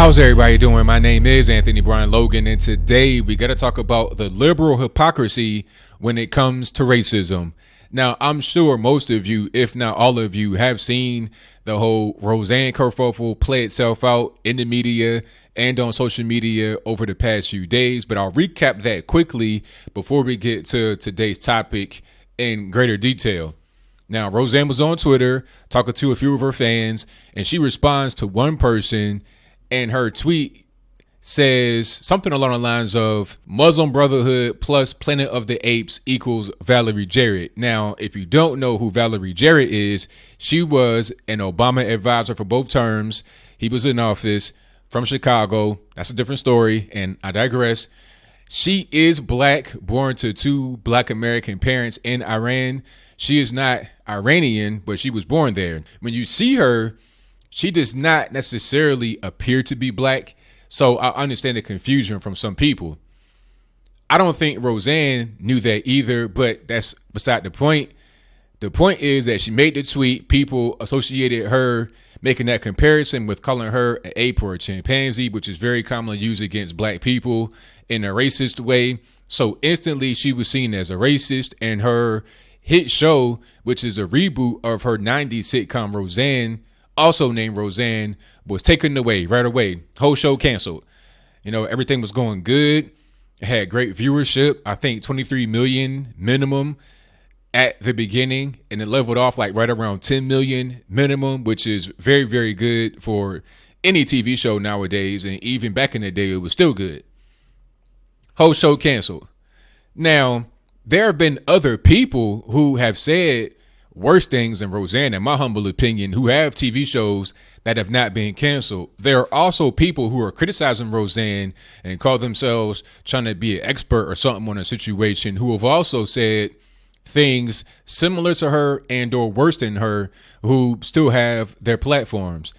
How's everybody doing? My name is Anthony Brian Logan, and today we got to talk about the liberal hypocrisy when it comes to racism. Now, I'm sure most of you, if not all of you, have seen the whole Roseanne kerfuffle play itself out in the media and on social media over the past few days, but I'll recap that quickly before we get to today's topic in greater detail. Now, Roseanne was on Twitter talking to a few of her fans, and she responds to one person, and her tweet says something along the lines of Muslim Brotherhood plus Planet of the Apes equals Valerie Jarrett. Now, if you don't know who Valerie Jarrett is, she was an Obama advisor for both terms. He was in office, from Chicago. That's a different story, and I digress. She is black, born to two black American parents in Iran. She is not Iranian, but she was born there. When you see her, she does not necessarily appear to be black, so I understand the confusion from some people. I don't think Roseanne knew that either, but that's beside the point. The point is that she made the tweet. People associated her making that comparison with calling her an ape or a chimpanzee, which is very commonly used against black people in a racist way. So instantly she was seen as a racist, and her hit show, which is a reboot of her 90s sitcom Roseanne, also named Roseanne, was taken away right away. Whole show canceled. You know, everything was going good. It had great viewership. I think 23 million minimum at the beginning, and it leveled off like right around 10 million minimum, which is very, very good for any TV show nowadays. And even back in the day, it was still good. Whole show canceled. Now, there have been other people who have said worse things than Roseanne, in my humble opinion, who have TV shows that have not been canceled. There are also people who are criticizing Roseanne and call themselves trying to be an expert or something on a situation, who have also said things similar to her and or worse than her, who still have their platforms.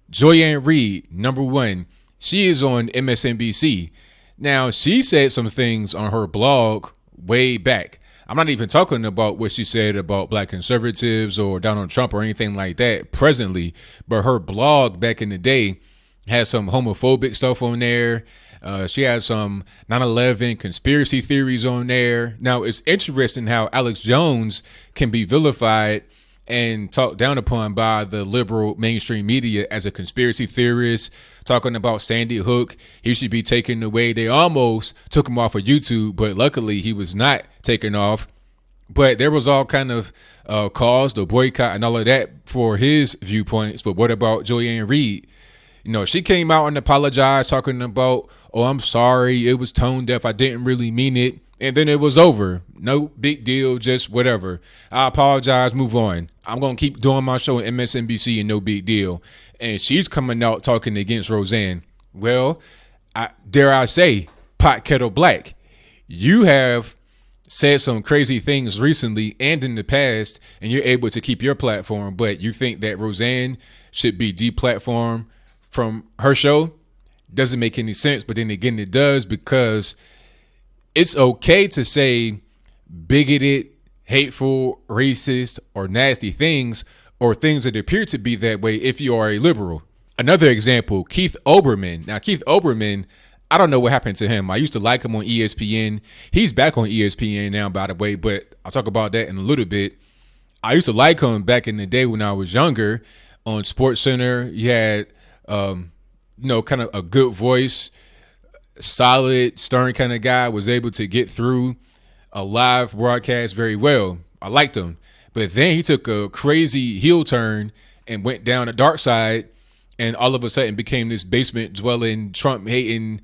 Joyanne Reid, number one, she is on MSNBC. Now, she said some things on her blog way back. I'm not even talking about what she said about black conservatives or Donald Trump or anything like that presently, but her blog back in the day has some homophobic stuff on there. She has some 9/11 conspiracy theories on there. Now, it's interesting how Alex Jones can be vilified and talked down upon by the liberal mainstream media as a conspiracy theorist, talking about Sandy Hook. He should be taken away. They almost took him off of YouTube, but luckily he was not taken off. But there was all kind of cause, the boycott and all of that for his viewpoints. But what about Joyanne Reid? You know, she came out and apologized, talking about, oh, I'm sorry, it was tone deaf, I didn't really mean it. And then it was over. No big deal, just whatever. I apologize, move on. I'm going to keep doing my show at MSNBC and no big deal. And she's coming out talking against Roseanne. Well, dare I say, pot kettle black. You have said some crazy things recently and in the past, and you're able to keep your platform, but you think that Roseanne should be deplatformed from her show? Doesn't make any sense, but then again, it does, because it's okay to say bigoted, hateful, racist, or nasty things, or things that appear to be that way if you are a liberal. Another example, Keith Olbermann. Now, Keith Olbermann, I don't know what happened to him. I used to like him on ESPN. He's back on ESPN now, by the way, but I'll talk about that in a little bit. I used to like him back in the day when I was younger on SportsCenter. He had, kind of a good voice, solid, stern kind of guy, was able to get through a live broadcast very well. I liked him. But then he took a crazy heel turn and went down the dark side, and all of a sudden became this basement dwelling, Trump hating,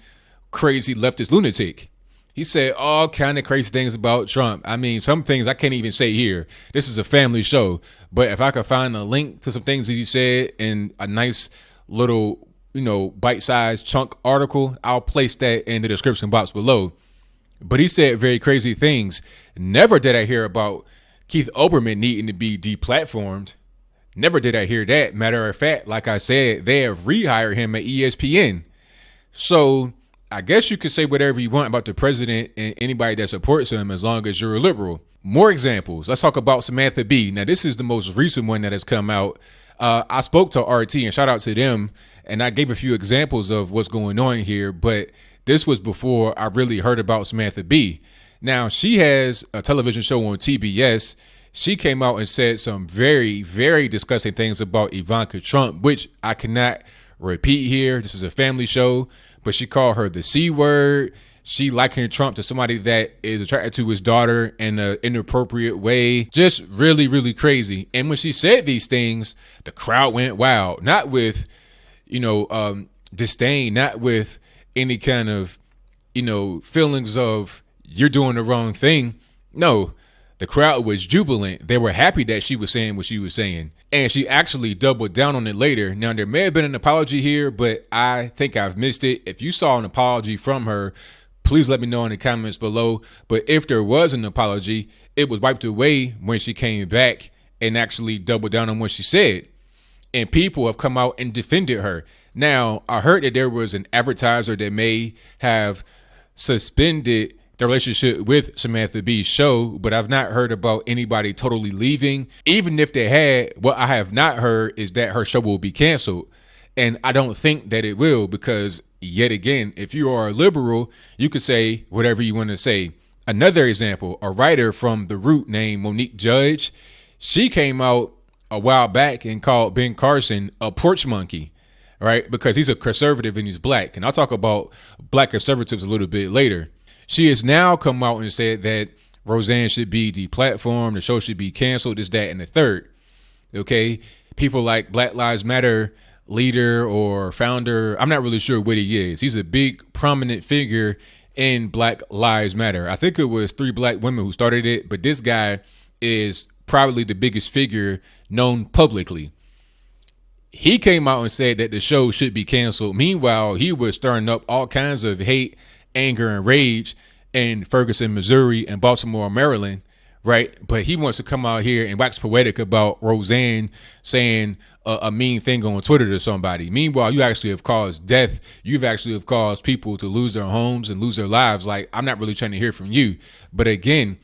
crazy leftist lunatic. He said all kind of crazy things about Trump. I mean, some things I can't even say here. This is a family show. But if I could find a link to some things that he said in a nice little, bite-sized chunk article, I'll place that in the description box below. But he said very crazy things. Never did I hear about Keith Olbermann needing to be deplatformed. Never did I hear that. Matter of fact, like I said, they have rehired him at ESPN. So I guess you could say whatever you want about the president and anybody that supports him as long as you're a liberal. More examples. Let's talk about Samantha Bee. Now, this is the most recent one that has come out. I spoke to RT, and shout out to them, And I gave a few examples of what's going on here, but this was before I really heard about Samantha Bee. Now, she has a television show on TBS. She came out and said some very, very disgusting things about Ivanka Trump, which I cannot repeat here. This is a family show, but she called her the C word. She likened Trump to somebody that is attracted to his daughter in an inappropriate way. Just really, really crazy. And when she said these things, the crowd went wild. Not with, disdain, not with any kind of, feelings of you're doing the wrong thing. No, the crowd was jubilant. They were happy that she was saying what she was saying. And she actually doubled down on it later. Now, there may have been an apology here, but I think I've missed it. If you saw an apology from her, please let me know in the comments below. But if there was an apology, it was wiped away when she came back and actually doubled down on what she said. And people have come out and defended her. Now, I heard that there was an advertiser that may have suspended the relationship with Samantha Bee's show, but I've not heard about anybody totally leaving. Even if they had, what I have not heard is that her show will be canceled. And I don't think that it will, because yet again, if you are a liberal, you could say whatever you want to say. Another example, a writer from The Root named Monique Judge, she came out a while back and called Ben Carson a porch monkey, right? Because he's a conservative and he's black. And I'll talk about black conservatives a little bit later. She has now come out and said that Roseanne should be deplatformed, the show should be canceled, this, that, and the third. Okay. People like Black Lives Matter leader or founder, I'm not really sure what he is. He's a big prominent figure in Black Lives Matter. I think it was 3 black women who started it, but this guy is probably the biggest figure known publicly. He came out and said that the show should be canceled. Meanwhile, he was stirring up all kinds of hate, anger, and rage in Ferguson, Missouri, and Baltimore, Maryland, right? But he wants to come out here and wax poetic about Roseanne saying a mean thing on Twitter to somebody. Meanwhile, you actually have caused death. You've actually have caused people to lose their homes and lose their lives. Like, I'm not really trying to hear from you. But again,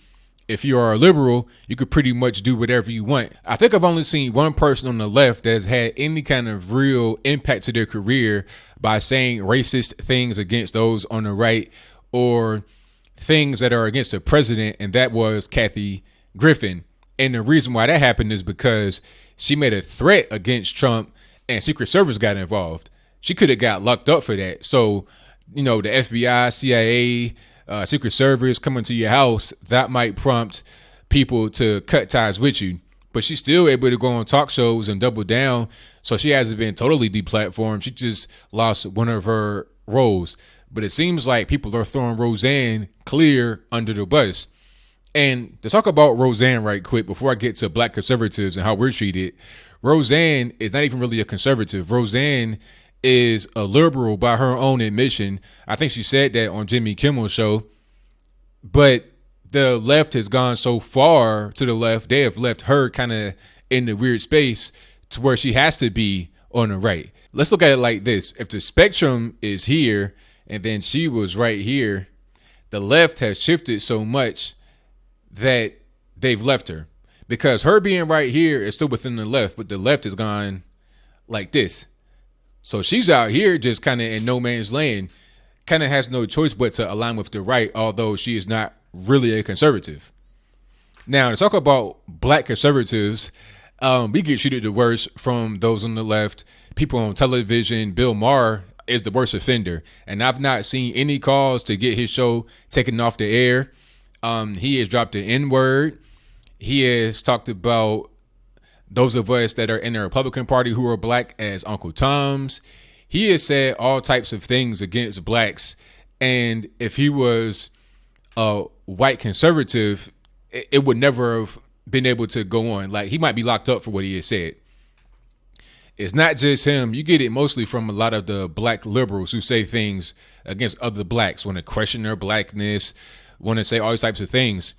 if you are a liberal, you could pretty much do whatever you want. I think I've only seen one person on the left that's had any kind of real impact to their career by saying racist things against those on the right or things that are against the president, and that was Kathy Griffin. And the reason why that happened is because she made a threat against Trump and Secret Service got involved. She could have got locked up for that. So, the FBI, CIA, Secret Service coming to your house, that might prompt people to cut ties with you. But she's still able to go on talk shows and double down. So she hasn't been totally deplatformed. She just lost one of her roles. But it seems like people are throwing Roseanne clear under the bus. And to talk about Roseanne right quick, before I get to black conservatives and how we're treated, Roseanne is not even really a conservative. Roseanne is a liberal by her own admission. I think she said that on Jimmy Kimmel's show. But the left has gone so far to the left, they have left her kind of in the weird space to where she has to be on the right. Let's look at it like this. If the spectrum is here and then she was right here, the left has shifted so much that they've left her, because her being right here is still within the left, but the left has gone like this. So she's out here just kind of in no man's land, kind of has no choice but to align with the right, although she is not really a conservative. Now, to talk about black conservatives, we get treated the worst from those on the left. People on television, Bill Maher is the worst offender, and I've not seen any calls to get his show taken off the air. He has dropped the N-word. He has talked about those of us that are in the Republican Party who are black as Uncle Toms. He has said all types of things against blacks. And if he was a white conservative, it would never have been able to go on. Like, he might be locked up for what he has said. It's not just him. You get it mostly from a lot of the black liberals who say things against other blacks, want to question their blackness, want to say all these types of things.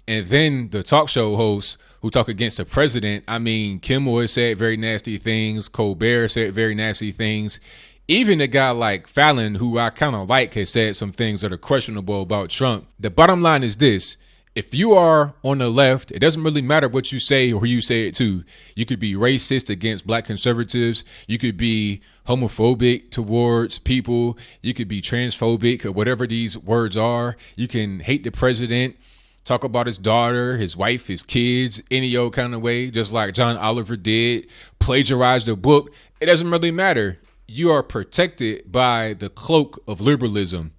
And then the talk show hosts who talk against the president. I mean, Kimmel has said very nasty things. Colbert said very nasty things. Even a guy like Fallon, who I kind of like, has said some things that are questionable about Trump. The bottom line is this. If you are on the left, it doesn't really matter what you say or who you say it to. You could be racist against black conservatives. You could be homophobic towards people. You could be transphobic or whatever these words are. You can hate the president, talk about his daughter, his wife, his kids, any old kind of way, just like John Oliver did, plagiarize the book. It doesn't really matter. You are protected by the cloak of liberalism.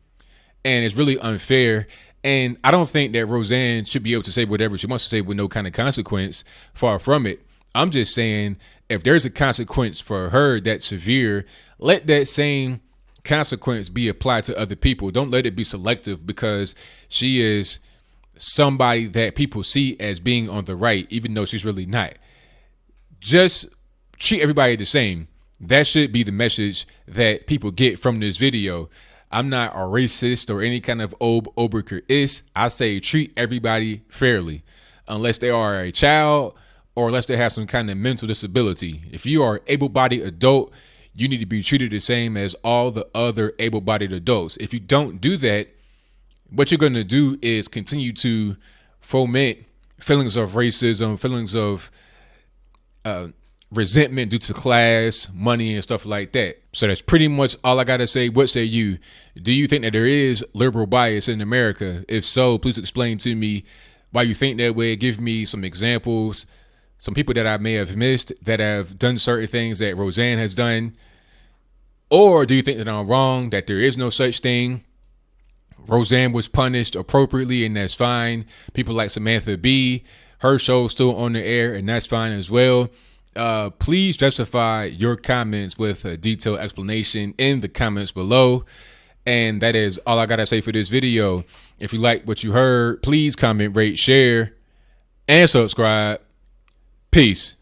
And it's really unfair. And I don't think that Roseanne should be able to say whatever she wants to say with no kind of consequence. Far from it. I'm just saying, if there's a consequence for her that's severe, let that same consequence be applied to other people. Don't let it be selective because she is somebody that people see as being on the right, even though she's really not. Just treat everybody the same. That should be the message that people get from this video. I'm not a racist or any kind of oberker-ist. I say treat everybody fairly, unless they are a child or unless they have some kind of mental disability. If you are an able-bodied adult, you need to be treated the same as all the other able-bodied adults. If you don't do that, what you're going to do is continue to foment feelings of racism, feelings of resentment due to class, money, and stuff like that. So that's pretty much all I got to say. What say you? Do you think that there is liberal bias in America? If so, please explain to me why you think that way. Give me some examples, some people that I may have missed that have done certain things that Roseanne has done. Or do you think that I'm wrong, that there is no such thing? Roseanne was punished appropriately, and that's fine. People like Samantha Bee, her show's still on the air, and that's fine as well. Please justify your comments with a detailed explanation in the comments below. And that is all I gotta say for this video. If you like what you heard, please comment, rate, share, and subscribe. Peace.